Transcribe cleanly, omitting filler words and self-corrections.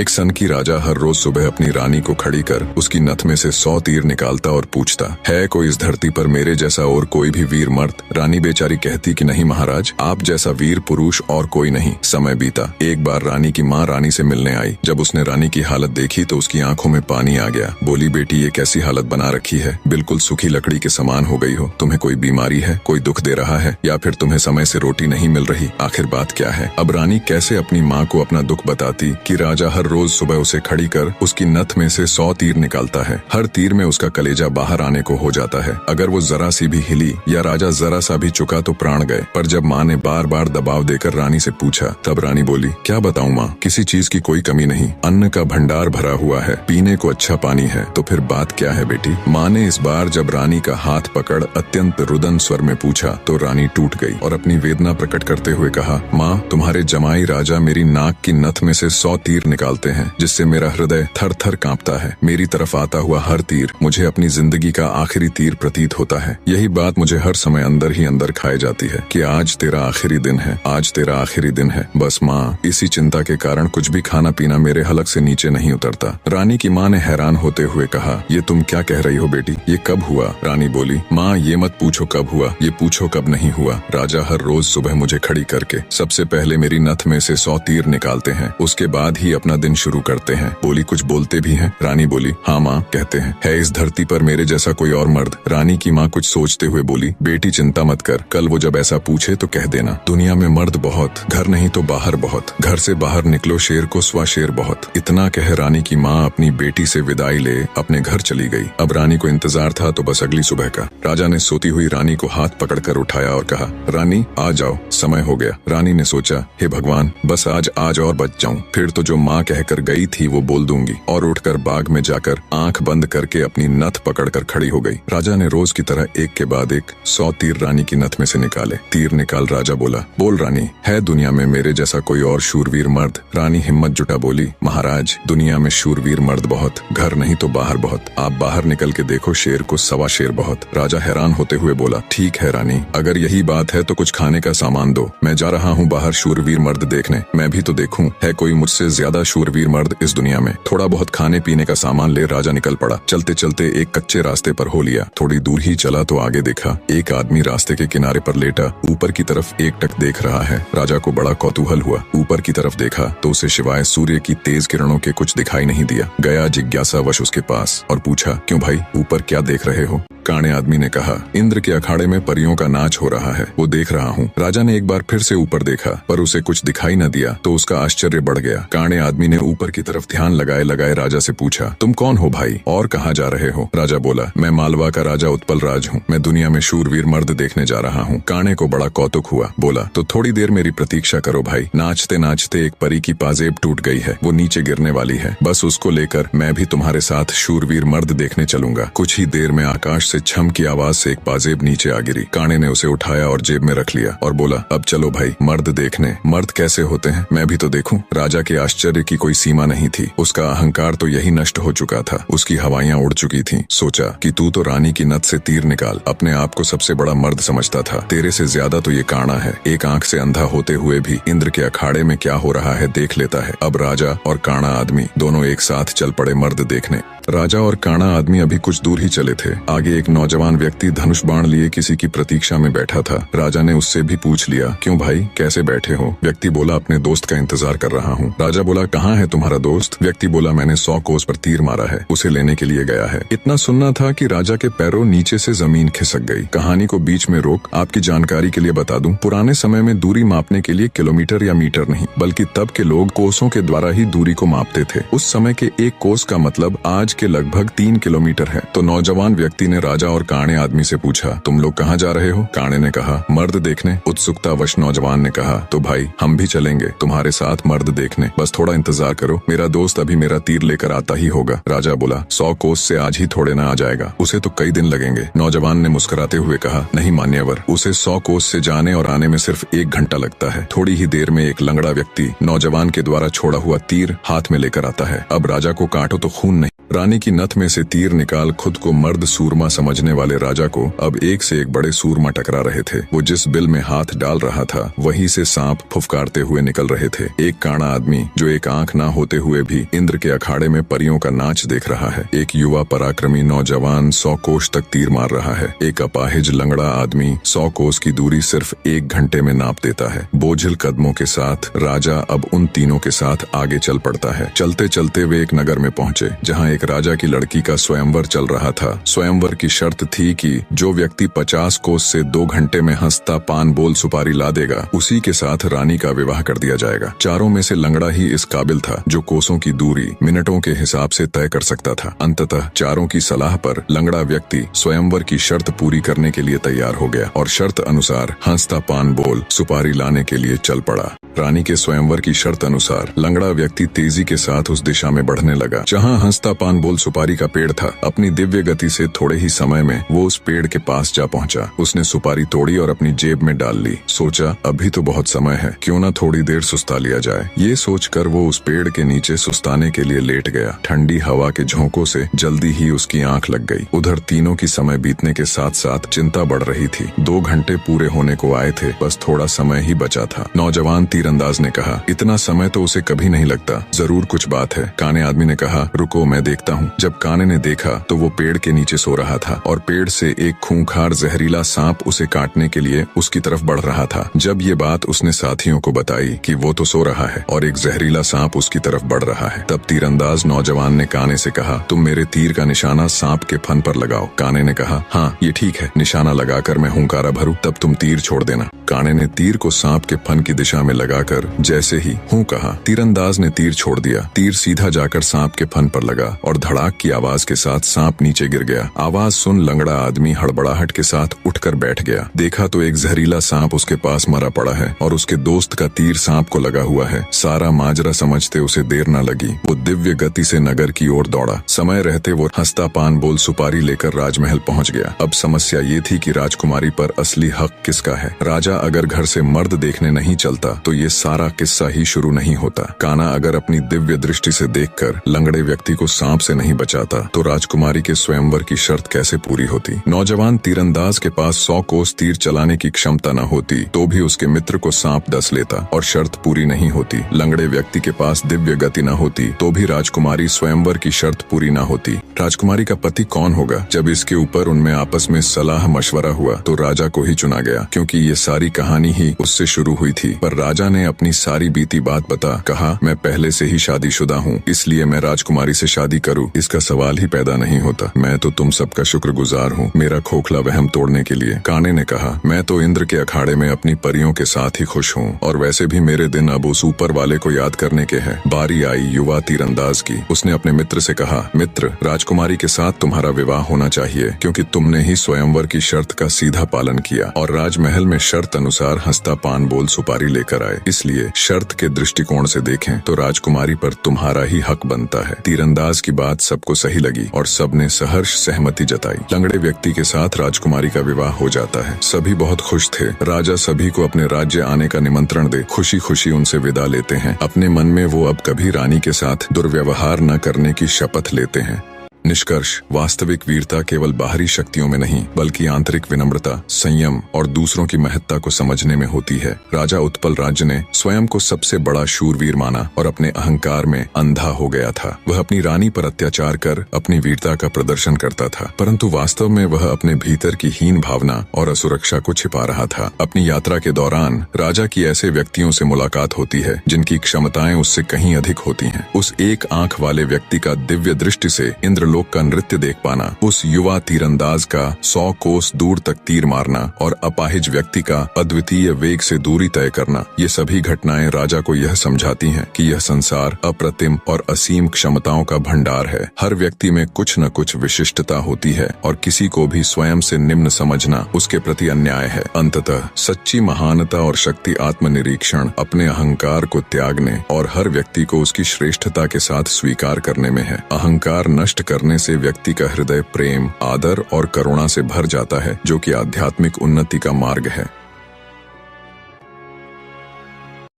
एक सनकी राजा हर रोज सुबह अपनी रानी को खड़ी कर उसकी नथ में से 100 तीर निकालता और पूछता, है कोई इस धरती पर मेरे जैसा और कोई भी वीर मर्द? रानी बेचारी कहती कि नहीं महाराज, आप जैसा वीर पुरुष और कोई नहीं। समय बीता। एक बार रानी की माँ रानी से मिलने आई। जब उसने रानी की हालत देखी तो उसकी आंखों में पानी आ गया। बोली, बेटी ये कैसी हालत बना रखी है, बिल्कुल सूखी लकड़ी के समान हो गई हो। तुम्हें कोई बीमारी है, कोई दुख दे रहा है, या फिर तुम्हें समय से रोटी नहीं मिल रही? आखिर बात क्या है? अब रानी कैसे अपनी माँ को अपना दुख बताती कि राजा हर रोज सुबह उसे खड़ी कर उसकी नथ में से 100 तीर निकालता है। हर तीर में उसका कलेजा बाहर आने को हो जाता है। अगर वो जरा सी भी हिली या राजा जरा सा भी चुका तो प्राण गए। पर जब माँ ने बार बार दबाव देकर रानी से पूछा, तब रानी बोली, क्या बताऊं माँ, किसी चीज की कोई कमी नहीं, अन्न का भंडार भरा हुआ है, पीने को अच्छा पानी है। तो फिर बात क्या है बेटी? माँ ने इस बार जब रानी का हाथ पकड़ अत्यंत रुदन स्वर में पूछा तो रानी टूट गई और अपनी वेदना प्रकट करते हुए कहा, माँ, तुम्हारे जमाई राजा मेरी नाक की नथ में से 100 तीर निकालते हैं, जिससे मेरा हृदय थर थर कांपता है। मेरी तरफ आता हुआ हर तीर मुझे अपनी जिंदगी का आखिरी तीर प्रतीत होता है। यही बात मुझे हर समय अंदर ही अंदर खाए जाती है कि आज तेरा आखिरी दिन है, आज तेरा आखिरी दिन है। बस माँ, इसी चिंता के कारण कुछ भी खाना पीना मेरे हलक से नीचे नहीं उतरता। रानी की माँ ने हैरान होते हुए कहा, ये तुम क्या कह रही हो बेटी, ये कब हुआ? रानी बोली, माँ, ये मत पूछो कब हुआ, ये पूछो कब नहीं हुआ। राजा हर रोज सुबह मुझे खड़ी करके सबसे पहले मेरी नथ में से 100 तीर निकालते हैं, उसके बाद ही अपना दिन शुरू करते हैं। बोली, कुछ बोलते भी हैं? रानी बोली, हाँ माँ, कहते हैं। है इस धरती पर मेरे जैसा कोई और मर्द? रानी की माँ कुछ सोचते हुए बोली, बेटी चिंता मत कर, कल वो जब ऐसा पूछे तो कह देना, दुनिया में मर्द बहुत, घर नहीं तो बाहर बहुत, घर से बाहर निकलो शेर को स्वा शेर बहुत। इतना कह रानी की माँ अपनी बेटी से विदाई ले अपने घर चली गई। अब रानी को इंतजार था तो बस अगली सुबह का। राजा ने सोती हुई रानी को हाथ पकड़कर उठाया और कहा, रानी आ जाओ, समय हो गया। रानी ने सोचा, हे भगवान, बस आज और बच जाऊं, फिर तो जो माँ कहकर गई थी वो बोल दूंगी। और उठकर बाग में जाकर आंख बंद करके अपनी नथ पकड़कर खड़ी हो गई। राजा ने रोज की तरह एक के बाद एक 100 तीर रानी की नथ में से निकाले। तीर निकाल राजा बोला, बोल रानी, है दुनिया में मेरे जैसा कोई और शूरवीर मर्द? रानी हिम्मत जुटा बोली, महाराज, दुनिया में शूरवीर मर्द बहुत, घर नहीं तो बाहर बहुत, आप बाहर निकल के देखो शेर को सवा शेर बहुत। राजा हैरान होते हुए बोला, ठीक है रानी, अगर यही बात है तो कुछ खाने का सामान दो, मैं जा रहा हूँ बाहर शूरवीर मर्द देखने, मैं भी तो देखूं है कोई मुझसे ज्यादा शूरवीर मर्द इस दुनिया में। थोड़ा बहुत खाने पीने का सामान ले राजा निकल पड़ा। चलते चलते एक कच्चे रास्ते पर हो लिया। थोड़ी दूर ही चला तो आगे देखा एक आदमी रास्ते के किनारे पर लेटा ऊपर की तरफ एकटक देख रहा है। राजा को बड़ा कौतूहल हुआ। ऊपर की तरफ देखा तो उसे सिवाय सूर्य की तेज किरणों के कुछ दिखाई नहीं दिया। गया जिज्ञासावश उसके पास और पूछा, क्यों भाई, ऊपर क्या देख रहे हो? काणे आदमी ने कहा, इंद्र के अखाड़े में परियों का नाच हो रहा है, वो देख रहा हूँ। राजा ने एक बार फिर से ऊपर देखा पर उसे कुछ दिखाई न दिया तो उसका आश्चर्य बढ़ गया। काणे आदमी ने ऊपर की तरफ ध्यान लगाए लगाए राजा से पूछा, तुम कौन हो भाई और कहाँ जा रहे हो? राजा बोला, मैं मालवा का राजा उत्पल राज हूँ, मैं दुनिया में शूरवीर मर्द देखने जा रहा हूँ। काणे को बड़ा कौतुक हुआ। बोला, तो थोड़ी देर मेरी प्रतीक्षा करो भाई। नाचते नाचते एक परी की पाजेब टूट गई है, वो नीचे गिरने वाली है, बस उसको लेकर मैं भी तुम्हारे साथ शूरवीर मर्द देखने चलूंगा। कुछ ही देर में आकाश से छम की आवाज से एक पाजेब नीचे आ गिरी। काणे ने उसे उठाया और जेब में रख लिया और बोला, अब चलो भाई मर्द देखने। मर्द कैसे होते हैं मैं भी तो देखूं। राजा के आश्चर्य की कोई सीमा नहीं थी। उसका अहंकार तो यही नष्ट हो चुका था, उसकी हवाइयां उड़ चुकी थीं। सोचा कि तू तो रानी की नथ से तीर निकाल अपने आप को सबसे बड़ा मर्द समझता था, तेरे से ज्यादा तो ये काणा है। एक आंख से अंधा होते हुए भी इंद्र के अखाड़े में क्या हो रहा है देख लेता है। अब राजा और काणा आदमी दोनों एक साथ चल पड़े मर्द देखने। राजा और काणा आदमी अभी कुछ दूर ही चले थे। आगे एक नौजवान व्यक्ति धनुष बाण लिए किसी की प्रतीक्षा में बैठा था। राजा ने उससे भी पूछ लिया, क्यों भाई, कैसे बैठे हो? व्यक्ति बोला, अपने दोस्त का इंतजार कर रहा हूँ। राजा बोला, कहाँ है तुम्हारा दोस्त? व्यक्ति बोला, मैंने 100 कोस पर तीर मारा है, उसे लेने के लिए गया है। इतना सुनना था कि राजा के पैरों नीचे से जमीन खिसक गई। कहानी को बीच में रोक आपकी जानकारी के लिए बता दूं, पुराने समय में दूरी मापने के लिए किलोमीटर या मीटर नहीं बल्कि तब के लोग कोसों के द्वारा ही दूरी को मापते थे। उस समय के एक कोस का मतलब आज के लगभग 3 किलोमीटर है। तो नौजवान व्यक्ति ने राजा और काणे आदमी से पूछा, तुम लोग कहाँ जा रहे हो? काणे ने कहा, मर्द देखने। उत्सुकतावश नौजवान ने कहा, तो भाई हम भी चलेंगे तुम्हारे साथ मर्द देखने, बस थोड़ा इंतजार करो, मेरा दोस्त अभी मेरा तीर लेकर आता ही होगा। राजा बोला, 100 कोस से आज ही थोड़े ना आ जाएगा, उसे तो कई दिन लगेंगे। नौजवान ने मुस्कुराते हुए कहा, नहीं मान्यवर, उसे 100 कोस से जाने और आने में सिर्फ 1 घंटा लगता है। थोड़ी ही देर में एक लंगड़ा व्यक्ति नौजवान के द्वारा छोड़ा हुआ तीर हाथ में लेकर आता है। अब राजा को काटो तो खून नहीं। रानी की नथ में से तीर निकाल खुद को मर्द सूरमा समझने वाले राजा को अब एक से एक बड़े सूरमा टकरा रहे थे। वो जिस बिल में हाथ डाल रहा था वहीं से सांप फुफकारते हुए निकल रहे थे। एक काना आदमी जो एक आंख ना होते हुए भी इंद्र के अखाड़े में परियों का नाच देख रहा है। एक युवा पराक्रमी नौजवान 100 कोस तक तीर मार रहा है। एक अपाहिज लंगड़ा आदमी 100 कोस की दूरी सिर्फ 1 घंटे में नाप देता है। बोझिल कदमों के साथ राजा अब उन तीनों के साथ आगे चल पड़ता है। चलते चलते वे एक नगर में पहुंचे जहां एक राजा की लड़की का स्वयंवर चल रहा था। स्वयंवर की शर्त थी कि जो व्यक्ति 50 कोस से 2 घंटे में हंसता पान बोल सुपारी ला देगा उसी के साथ रानी का विवाह कर दिया जाएगा। चारों में से लंगड़ा ही इस काबिल था जो कोसों की दूरी मिनटों के हिसाब से तय कर सकता था। अंततः चारों की सलाह पर लंगड़ा व्यक्ति स्वयंवर की शर्त पूरी करने के लिए तैयार हो गया और शर्त अनुसार हंसता पान बोल सुपारी लाने के लिए चल पड़ा। रानी के स्वयंवर की शर्त अनुसार लंगड़ा व्यक्ति तेजी के साथ उस दिशा में बढ़ने लगा जहां हंसता पान बोल सुपारी का पेड़ था। अपनी दिव्य गति से थोड़े ही समय में वो उस पेड़ के पास जा पहुंचा। उसने सुपारी तोड़ी और अपनी जेब में डाल ली। सोचा अभी तो बहुत समय है, क्यों ना थोड़ी देर सुस्ता लिया जाए। ये सोचकर वो उस पेड़ के नीचे सुस्ताने के लिए लेट गया। ठंडी हवा के झोंकों से जल्दी ही उसकी आंख लग गई। उधर तीनों की समय बीतने के साथ साथ चिंता बढ़ रही थी। 2 घंटे पूरे होने को आए थे, बस थोड़ा समय ही बचा था। नौजवान तीरंदाज ने कहा, इतना समय तो उसे कभी नहीं लगता, जरूर कुछ बात है। काने आदमी ने कहा, रुको मैं देखता हूँ। जब काने ने देखा तो वो पेड़ के नीचे सो रहा था और पेड़ से एक खूंखार जहरीला सांप उसे काटने के लिए उसकी तरफ बढ़ रहा था। जब ये बात उसने साथियों को बताई कि वो तो सो रहा है और एक जहरीला सांप उसकी तरफ बढ़ रहा है, तब तीरंदाज नौजवान ने काने से कहा, तुम मेरे तीर का निशाना सांप के फन पर लगाओ। काने ने कहा, हाँ ये ठीक है, निशाना लगाकर मैं हुंकारा भरूं तब तुम तीर छोड़ देना। काने ने तीर को सांप के फन की दिशा में लगाकर जैसे ही हूं कहा, तीरंदाज ने तीर छोड़ दिया। तीर सीधा जाकर सांप के फन पर लगा और धड़ाक की आवाज के साथ सांप नीचे गिर गया। आवाज सुन लंगड़ा आदमी हड़बड़ाहट के साथ उठकर बैठ गया। देखा तो एक जहरीला सांप उसके पास मरा पड़ा है और उसके दोस्त का तीर सांप को लगा हुआ है। सारा माजरा समझते उसे देर न लगी। वो दिव्य गति से नगर की ओर दौड़ा। समय रहते वो हंसता पान बोल सुपारी लेकर राजमहल पहुंच गया। अब समस्या ये थी कि राजकुमारी पर असली हक किसका है। राजा अगर घर से मर्द देखने नहीं चलता तो ये सारा किस्सा ही शुरू नहीं होता। काना अगर अपनी दिव्य दृष्टि से देखकर लंगड़े व्यक्ति को सांप से नहीं बचाता तो राजकुमारी के स्वयंवर की शर्त कैसे पूरी होती। नौजवान तीरंदाज के पास 100 कोस तीर चलाने की क्षमता न होती तो भी उसके मित्र को सांप डस लेता और शर्त पूरी नहीं होती। लंगड़े व्यक्ति के पास दिव्य गति न होती तो भी राजकुमारी स्वयंवर की शर्त पूरी न होती। राजकुमारी का पति कौन होगा? जब इसके ऊपर उनमें आपस में सलाह मशवरा हुआ तो राजा को ही चुना गया, क्योंकि ये सारी कहानी ही उससे शुरू हुई थी। पर राजा ने अपनी सारी बीती बात बता कहा, मैं पहले से ही शादीशुदा हूँ, इसलिए मैं राजकुमारी से शादी करूँ इसका सवाल ही पैदा नहीं होता। मैं तो तुम सबका शुक्रगुजार हूँ मेरा खोखला वहम तोड़ने के लिए। काने ने कहा, मैं तो इंद्र के अखाड़े में अपनी परियों के साथ ही खुश हूँ और वैसे भी मेरे दिन अब उस ऊपर वाले को याद करने के हैं। बारी आई युवा तीरंदाज की। उसने अपने मित्र से कहा, मित्र राजकुमारी के साथ तुम्हारा विवाह होना चाहिए, क्योंकि तुमने ही स्वयंवर की शर्त का सीधा पालन किया और राजमहल में शर्त अनुसार हंसता पान बोल सुपारी लेकर आए। इसलिए शर्त के दृष्टिकोण से देखें तो राजकुमारी पर तुम्हारा ही हक बनता है। तीरंदाज की बात सबको सही लगी और सबने सहर्ष सहमति जताई। लंगड़े व्यक्ति के साथ राजकुमारी का विवाह हो जाता है। सभी बहुत खुश थे। राजा सभी को अपने राज्य आने का निमंत्रण दे खुशी खुशी उनसे विदा लेते हैं। अपने मन में वो अब कभी रानी के साथ दुर्व्यवहार न करने की शपथ लेते हैं। निष्कर्ष, वास्तविक वीरता केवल बाहरी शक्तियों में नहीं बल्कि आंतरिक विनम्रता, संयम और दूसरों की महत्ता को समझने में होती है। राजा उत्पल राज्य ने स्वयं को सबसे बड़ा शूरवीर माना और अपने अहंकार में अंधा हो गया था। वह अपनी रानी पर अत्याचार कर अपनी वीरता का प्रदर्शन करता था, परंतु वास्तव में वह अपने भीतर की हीन भावना और असुरक्षा को छिपा रहा था। अपनी यात्रा के दौरान राजा की ऐसे व्यक्तियों से मुलाकात होती है जिनकी क्षमताएं उससे कहीं अधिक होती हैं। उस एक आंख वाले व्यक्ति का दिव्य दृष्टि से इंद्र लोक का नृत्य देख पाना, उस युवा तीरंदाज का 100 कोस दूर तक तीर मारना और अपाहिज व्यक्ति का अद्वितीय वेग से दूरी तय करना, ये सभी घटनाएं राजा को यह समझाती हैं कि यह संसार अप्रतिम और असीम क्षमताओं का भंडार है। हर व्यक्ति में कुछ न कुछ विशिष्टता होती है और किसी को भी स्वयं से निम्न समझना उसके प्रति अन्याय है। अंततः सच्ची महानता और शक्ति आत्मनिरीक्षण, अपने अहंकार को त्यागने और हर व्यक्ति को उसकी श्रेष्ठता के साथ स्वीकार करने में है। अहंकार नष्ट करने से व्यक्ति का हृदय प्रेम, आदर और करुणा से भर जाता है, जो कि आध्यात्मिक उन्नति का मार्ग है।